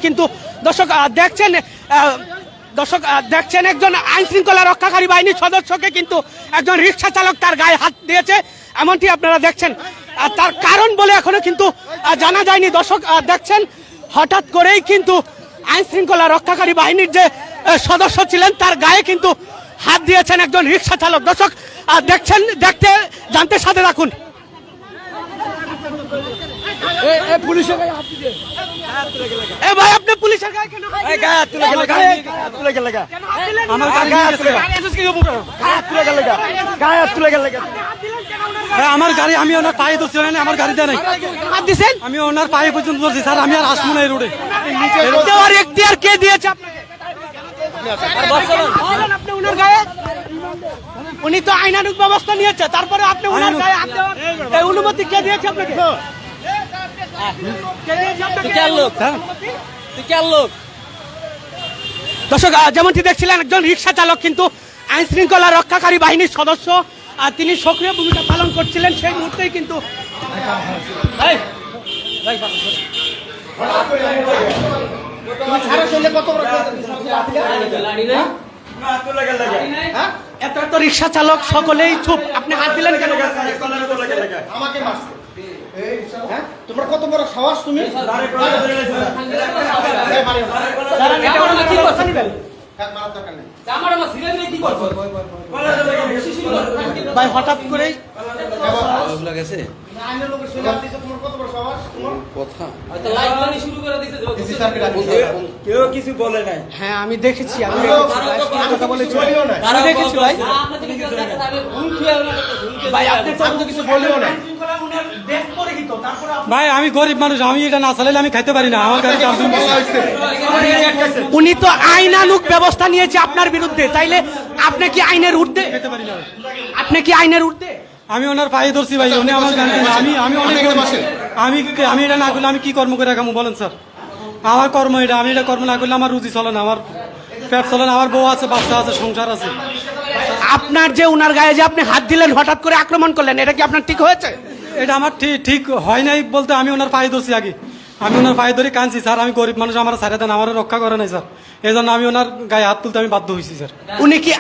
কিন্তু দর্শক দেখছেন একজন আইন শৃঙ্খলা রক্ষাকারী বাহিনীর সদস্যকে কিন্তু একজন রিক্সা চালক তার গায়ে হাত দিয়েছে, এমনটি আপনারা দেখছেন। তার কারণ বলে এখনো কিন্তু জানা যায়নি। দর্শক দেখছেন হঠাৎ করেই কিন্তু আইন শৃঙ্খলা রক্ষাকারী বাহিনীর যে সদস্য ছিলেন তার গায়ে কিন্তু হাত দিয়েছেন একজন রিক্সা চালক। দর্শক দেখছেন, দেখতে জানতে সাথে রাখুন। পুলিশের গায়ে হাত দিয়েছে। এ ভাই, আপনি পুলিশের গায়ে কেন হাত দিলেন? গায়ে হাত তুলে গেল, গায়ে হাত তুলে গেল, আমার গায়ে হাত তুলে গেল, গায়ে হাত তুলে গেল, গায়ে হাত তুলে গেল। আমার গাড়ি, আমি ওনার পায়ে ধরছি, আমার গাড়ি দেয় নাই। হাত দিছেন? আমি ওনার পায়ে পর্যন্ত ধরছি স্যার, আমি আর আসবো না এই রোডে। দেওয়ার এখতিয়ার কে দিয়েছে আপনাকে? আপনি ওনার গায়ে, উনি তো আইনানুগ ব্যবস্থা নিয়েছে, তারপরে আপনি ওনার গায়ে হাত দেওয়ার অনুমতি কে দিয়েছে আপনাকে? দর্শক যেমনটি দেখছিলেন একজন রিক্সা চালক কিন্তু আইন শৃঙ্খলা রক্ষাকারী বাহিনীর সদস্য, আর তিনি সক্রিয় ভূমিকা পালন করছিলেন। সেই মুহূর্তেই কিন্তু এত এত রিক্সা চালক সকলেই চুপ, আপনি হাত দিলেন কেন? আমাকে মারছে। তোমরা কত বড় সাহস তুমি? ভাই হঠাৎ করেই কেউ কিছু বলে নাই। হ্যাঁ আমি দেখেছি, আমি কথা বলেছি ভাই। ভাই আপনি তো কিছু বলেও না ভাই, আমি গরিব মানুষ, আমি এটা না চালাইলে আমি খাইতে পারি না। আমার গাড়ি উনি তো আইনানুগ ব্যবস্থা নিয়েছে আপনার বিরুদ্ধে, তাইলে আপনি কি আইনের ঊর্ধ্বে? আপনি কি আইনের ঊর্ধ্বে? আমি ওনার পায়ে ধরছি ভাই, উনি আমার গাড়ি, আমি অনেক আমি এটা না করলে আমি কি কর্ম করে রাখাবো বলেন স্যার? আমার কর্ম এটা, আমি এটা কর্ম না করলে আমার রুজি চলে না, আমার পেট চলে না, আমার বউ আছে, বাচ্চা আছে, সংসার আছে। আপনার যে উনার গায়ে যে আপনি হাত দিলেন, হঠাৎ করে আক্রমণ করলেন, এটা কি আপনার ঠিক হয়েছে? এটা আমার ঠিক হয় নাই বলতে, আমি ওনার পায়ে ধরছি আগে, আমি ওনার পায়ে ধরে কাঁদছি স্যার। আমি গরিব মানুষ, আমার ছাড়া দেন, আমার রক্ষা করে নাই স্যার। এই জন্য আমি ওনার গায়ে হাত তুলতে আমি বাধ্য হয়েছি স্যার। উনি কি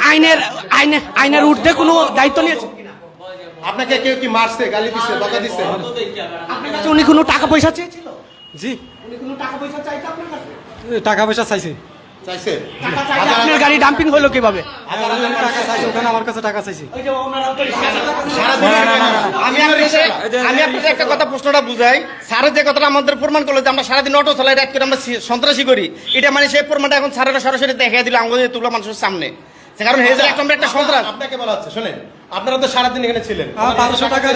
আইনের ঊর্ধ্বে কোনো দায়িত্ব নিয়েছেন? আপনাকে কেউ কি মারছে, গালি দিছে, বকা দিছে? আপনার কাছে উনি কোনো টাকা পয়সা চেয়েছিল? জি, উনি কোনো টাকা পয়সা চাইছে আপনার কাছে? টাকা পয়সা চাইছে। চাইছে? আপনার গাড়ি ডাম্পিং হলো কিভাবে? টাকা চাইছে, ওখানে আমার কাছে টাকা চাইছে। আমি আপনাদের একটা কথা প্রশ্নটা বুঝাই। স্যারের যে কথাটা আমাদের প্রমাণ করলো যে আমরা সারাদিন অটো চালাই, রাত করে আমরা সন্ত্রাসী করি, এটা মানে সেই প্রমাণটা এখন স্যারেরা সরাসরি দেখাই দিল আমাদের তুলা মানুষের সামনে। কারণ হেজের একটা সন্ত্রাস। আপনাকে বলা হচ্ছে, শোনেন, আপনারা তো সারাদিন এখানে ছিলেন। 1200 টাকা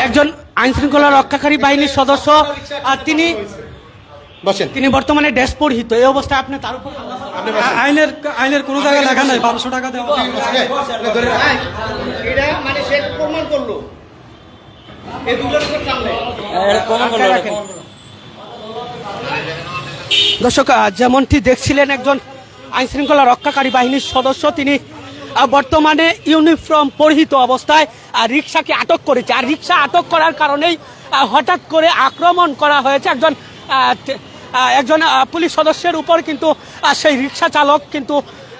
একজন আইন শৃঙ্খলা রক্ষাকারী বাহিনীর সদস্য, আর তিনি বসেন, তিনি বর্তমানে ড্যাশপোর্ট। এই অবস্থায় আপনি তার উপর আইনের কোনো জায়গায় লেখা নাই 1200 টাকা দেওয়া। এটা মানে সে প্রমাণ করলো এই দুজনের সামনে। দর্শক যেমনটি দেখছিলেন একজন আইন শৃঙ্খলা রক্ষাকারী বাহিনীর সদস্য, তিনি বর্তমানে ইউনিফর্ম পরিহিত অবস্থায় রিক্সাকে আটক করেছে। আর রিক্সা আটক করার কারণেই হঠাৎ করে আক্রমণ করা হয়েছে একজন পুলিশ সদস্যের উপর। কিন্তু সেই রিক্সা চালক কিন্তু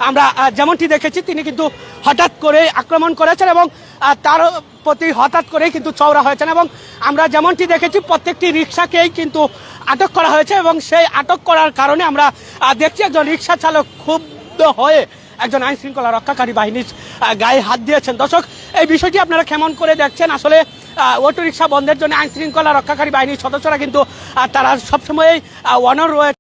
আমরা যেমনটি দেখেছি তিনি কিন্তু হঠাৎ করে আক্রমণ করেছেন এবং তার প্রতি হঠাৎ করেই কিন্তু চওড়া হয়েছেন। এবং আমরা যেমনটি দেখেছি প্রত্যেকটি রিক্সাকেই কিন্তু আটক করা হয়েছে এবং সেই আটক করার কারণে আমরা দেখছি একজন রিক্সা চালক ক্ষুব্ধ হয়ে একজন আইন শৃঙ্খলা রক্ষাকারী বাহিনীর গায়ে হাত দিয়েছেন। দর্শক এই বিষয়টি আপনারা কেমন করে দেখছেন? আসলে অটো রিক্সা বন্ধের জন্য আইন শৃঙ্খলা রক্ষাকারী বাহিনীর সদস্যরা কিন্তু তারা সবসময়ই অনড় রয়েছে।